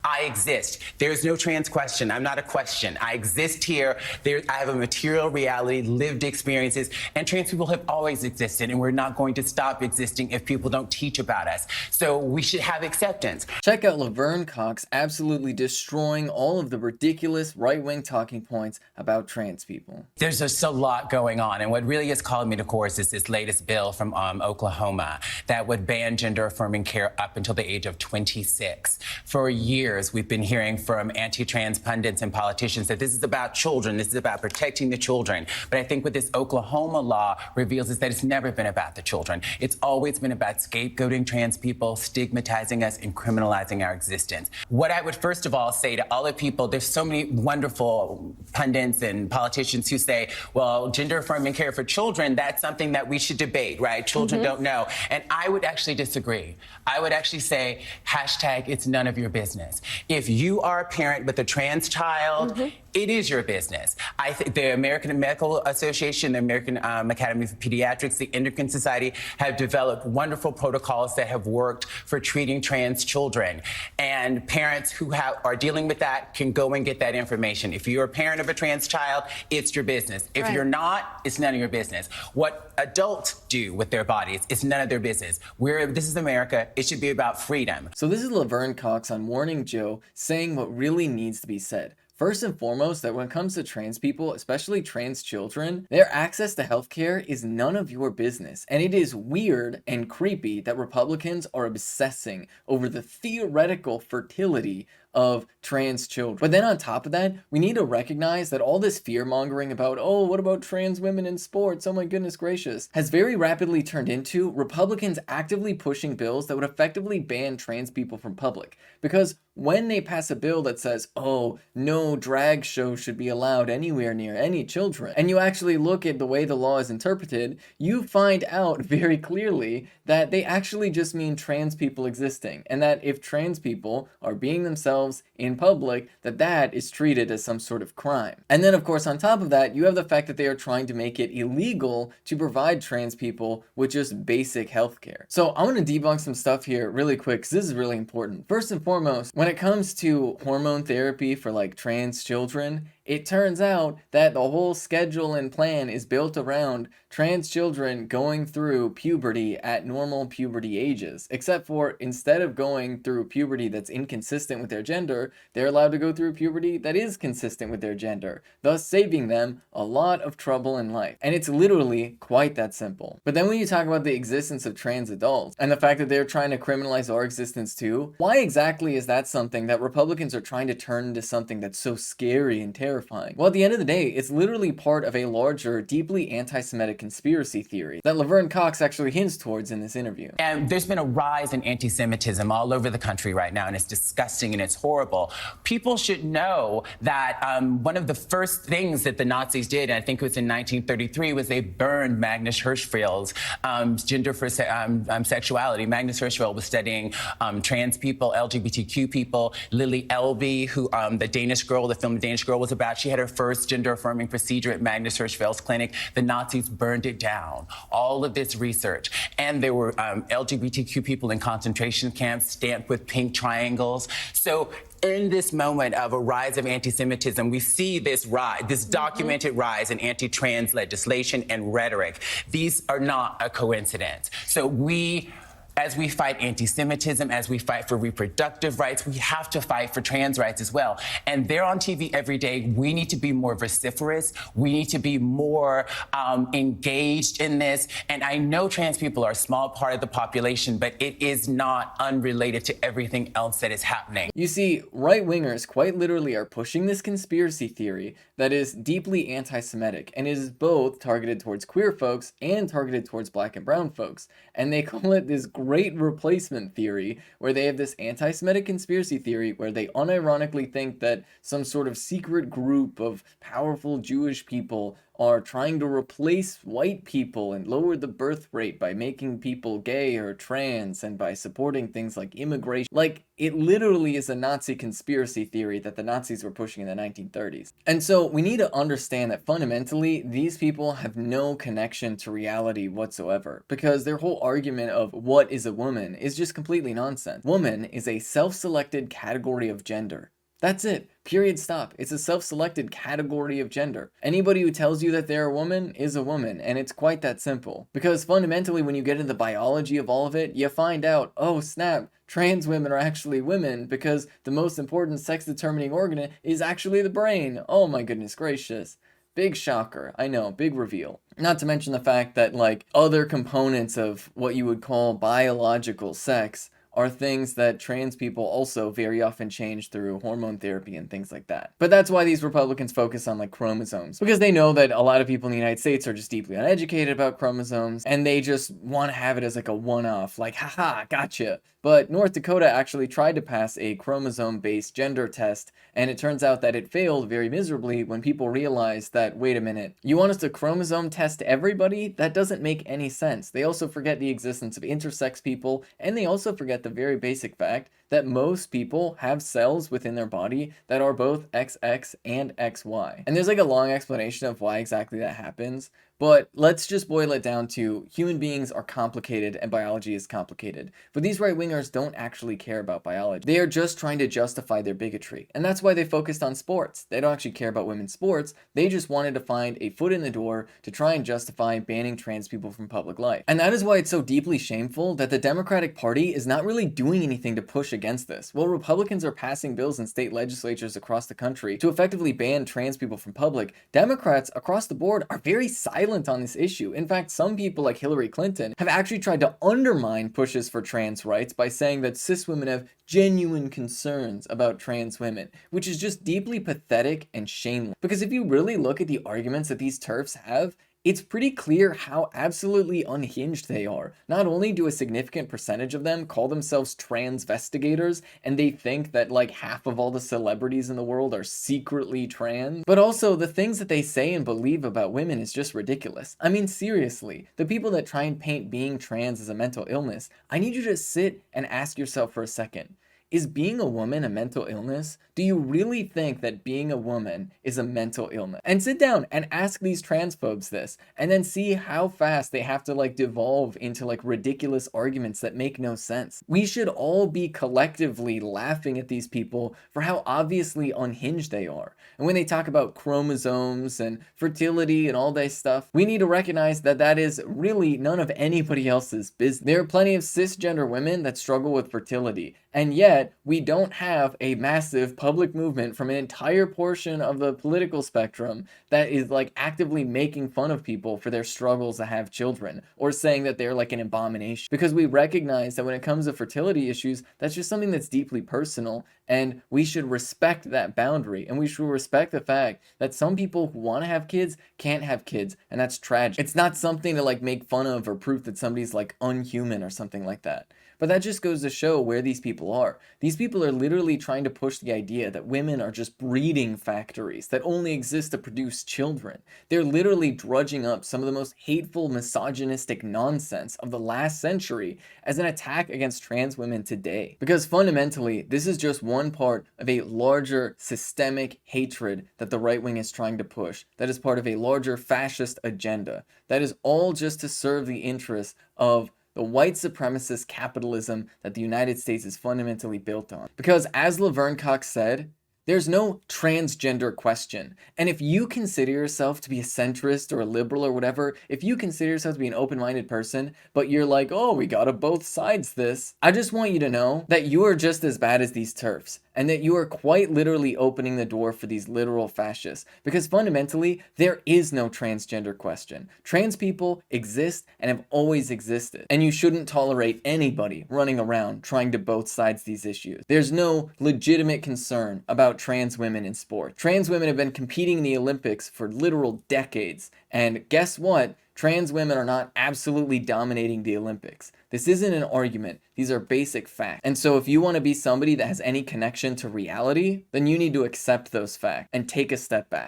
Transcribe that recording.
I exist. There's no trans question. I'm not a question. I exist here. I have a material reality, lived experiences, and trans people have always existed, and we're not going to stop existing if people don't teach about us. So we should have acceptance. Check out Laverne Cox absolutely destroying all of the ridiculous right-wing talking points about trans people. There's just a lot going on, and what really has called me to course is this latest bill from Oklahoma that would ban gender-affirming care up until the age of 26. For years, we've been hearing from anti-trans pundits and politicians that this is about children, this is about protecting the children. But I think what this Oklahoma law reveals is that it's never been about the children. It's always been about scapegoating trans people, stigmatizing us, and criminalizing our existence. What I would first of all say to all the people, there's so many wonderful pundits and politicians who say, well, gender-affirming care for children, that's something that we should debate, right? Children don't know. And I would actually disagree. I would actually say, hashtag, it's none of your business. If you are a parent with a trans child, it is your business. I think the American Medical Association, the American Academy of Pediatrics, the Endocrine Society have developed wonderful protocols that have worked for treating trans children. And parents who are dealing with that can go and get that information. If you're a parent of a trans child, it's your business. If you're not, it's none of your business. What adults do with their bodies, it's none of their business. This is America. It should be about freedom. So this is Laverne Cox on Morning Joe saying what really needs to be said. First and foremost, that when it comes to trans people, especially trans children, their access to healthcare is none of your business. And it is weird and creepy that Republicans are obsessing over the theoretical fertility of trans children. But then on top of that, we need to recognize that all this fear mongering about, oh, what about trans women in sports? Oh my goodness gracious, has very rapidly turned into Republicans actively pushing bills that would effectively ban trans people from public. Because when they pass a bill that says, oh, no drag show should be allowed anywhere near any children, and you actually look at the way the law is interpreted, you find out very clearly that they actually just mean trans people existing, and that if trans people are being themselves in public, that is treated as some sort of crime. And then of course on top of that, you have the fact that they are trying to make it illegal to provide trans people with just basic healthcare. So I want to debunk some stuff here really quick because this is really important. First and foremost, when it comes to hormone therapy for like trans children, it turns out that the whole schedule and plan is built around trans children going through puberty at normal puberty ages, except for instead of going through puberty that's inconsistent with their gender, they're allowed to go through puberty that is consistent with their gender, thus saving them a lot of trouble in life. And it's literally quite that simple. But then when you talk about the existence of trans adults and the fact that they're trying to criminalize our existence too, why exactly is that something that Republicans are trying to turn into something that's so scary and terrifying? Well, at the end of the day, it's literally part of a larger, deeply anti-Semitic conspiracy theory that Laverne Cox actually hints towards in this interview. And there's been a rise in anti-Semitism all over the country right now, and it's disgusting and it's horrible. People should know that one of the first things that the Nazis did, and I think it was in 1933, was they burned Magnus Hirschfeld's gender for sexuality. Magnus Hirschfeld was studying trans people, LGBTQ people. Lily Elbe, who the Danish Girl, the film The Danish Girl was about, she had her first gender-affirming procedure at Magnus Hirschfeld's clinic. The Nazis burned it down. All of this research. And there were LGBTQ people in concentration camps stamped with pink triangles. So in this moment of a rise of anti-Semitism, we see this rise, this documented rise in anti-trans legislation and rhetoric. These are not a coincidence. So as we fight anti-Semitism, as we fight for reproductive rights, we have to fight for trans rights as well. And they're on TV every day. We need to be more vociferous. We need to be more engaged in this. And I know trans people are a small part of the population, but it is not unrelated to everything else that is happening. You see, right-wingers quite literally are pushing this conspiracy theory that is deeply anti-Semitic and is both targeted towards queer folks and targeted towards black and brown folks. And they call it this great replacement theory, where they have this anti-Semitic conspiracy theory where they unironically think that some sort of secret group of powerful Jewish people are trying to replace white people and lower the birth rate by making people gay or trans and by supporting things like immigration. Like, it literally is a Nazi conspiracy theory that the Nazis were pushing in the 1930s. And so we need to understand that fundamentally, these people have no connection to reality whatsoever, because their whole argument of what is a woman is just completely nonsense. Woman is a self-selected category of gender. That's it. Period. Stop. It's a self-selected category of gender. Anybody who tells you that they're a woman is a woman, and it's quite that simple. Because fundamentally, when you get into the biology of all of it, you find out, oh snap, trans women are actually women because the most important sex-determining organ is actually the brain. Oh my goodness gracious. Big shocker. I know, big reveal. Not to mention the fact that, like, other components of what you would call biological sex are things that trans people also very often change through hormone therapy and things like that. But that's why these Republicans focus on like chromosomes, because they know that a lot of people in the United States are just deeply uneducated about chromosomes, and they just want to have it as like a one-off, like, haha, gotcha. But North Dakota actually tried to pass a chromosome-based gender test, and it turns out that it failed very miserably when people realized that, wait a minute, you want us to chromosome test everybody? That doesn't make any sense. They also forget the existence of intersex people, and they also forget the very basic fact that most people have cells within their body that are both XX and XY. And there's like a long explanation of why exactly that happens, but let's just boil it down to human beings are complicated and biology is complicated. But these right-wingers don't actually care about biology. They are just trying to justify their bigotry. And that's why they focused on sports. They don't actually care about women's sports. They just wanted to find a foot in the door to try and justify banning trans people from public life. And that is why it's so deeply shameful that the Democratic Party is not really doing anything to push against this. While Republicans are passing bills in state legislatures across the country to effectively ban trans people from public, Democrats across the board are very silent on this issue. In fact, some people like Hillary Clinton have actually tried to undermine pushes for trans rights by saying that cis women have genuine concerns about trans women, which is just deeply pathetic and shameless. Because if you really look at the arguments that these TERFs have, it's pretty clear how absolutely unhinged they are. Not only do a significant percentage of them call themselves transvestigators, and they think that like half of all the celebrities in the world are secretly trans, but also the things that they say and believe about women is just ridiculous. I mean, seriously, the people that try and paint being trans as a mental illness, I need you to sit and ask yourself for a second. Is being a woman a mental illness? Do you really think that being a woman is a mental illness? And sit down and ask these transphobes this, and then see how fast they have to like devolve into like ridiculous arguments that make no sense. We should all be collectively laughing at these people for how obviously unhinged they are. And when they talk about chromosomes and fertility and all that stuff, we need to recognize that that is really none of anybody else's business. There are plenty of cisgender women that struggle with fertility, and yet we don't have a massive public movement from an entire portion of the political spectrum that is like actively making fun of people for their struggles to have children, or saying that they're like an abomination. Because we recognize that when it comes to fertility issues, that's just something that's deeply personal, and we should respect that boundary, and we should respect the fact that some people who want to have kids can't have kids, and that's tragic. It's not something to like make fun of or prove that somebody's like unhuman or something like that. But that just goes to show where these people are. These people are literally trying to push the idea that women are just breeding factories that only exist to produce children. They're literally drudging up some of the most hateful, misogynistic nonsense of the last century as an attack against trans women today. Because fundamentally, this is just one part of a larger systemic hatred that the right wing is trying to push. That is part of a larger fascist agenda. That is all just to serve the interests of the white supremacist capitalism that the United States is fundamentally built on. Because as Laverne Cox said, there's no transgender question. And if you consider yourself to be a centrist or a liberal or whatever, if you consider yourself to be an open-minded person, but you're like, oh, we gotta both sides this, I just want you to know that you are just as bad as these TERFs, and that you are quite literally opening the door for these literal fascists. Because fundamentally, there is no transgender question. Trans people exist and have always existed. And you shouldn't tolerate anybody running around trying to both sides these issues. There's no legitimate concern about trans women in sport. Trans women have been competing in the Olympics for literal decades. And guess what? Trans women are not absolutely dominating the Olympics. This isn't an argument. These are basic facts. And so if you want to be somebody that has any connection to reality, then you need to accept those facts and take a step back.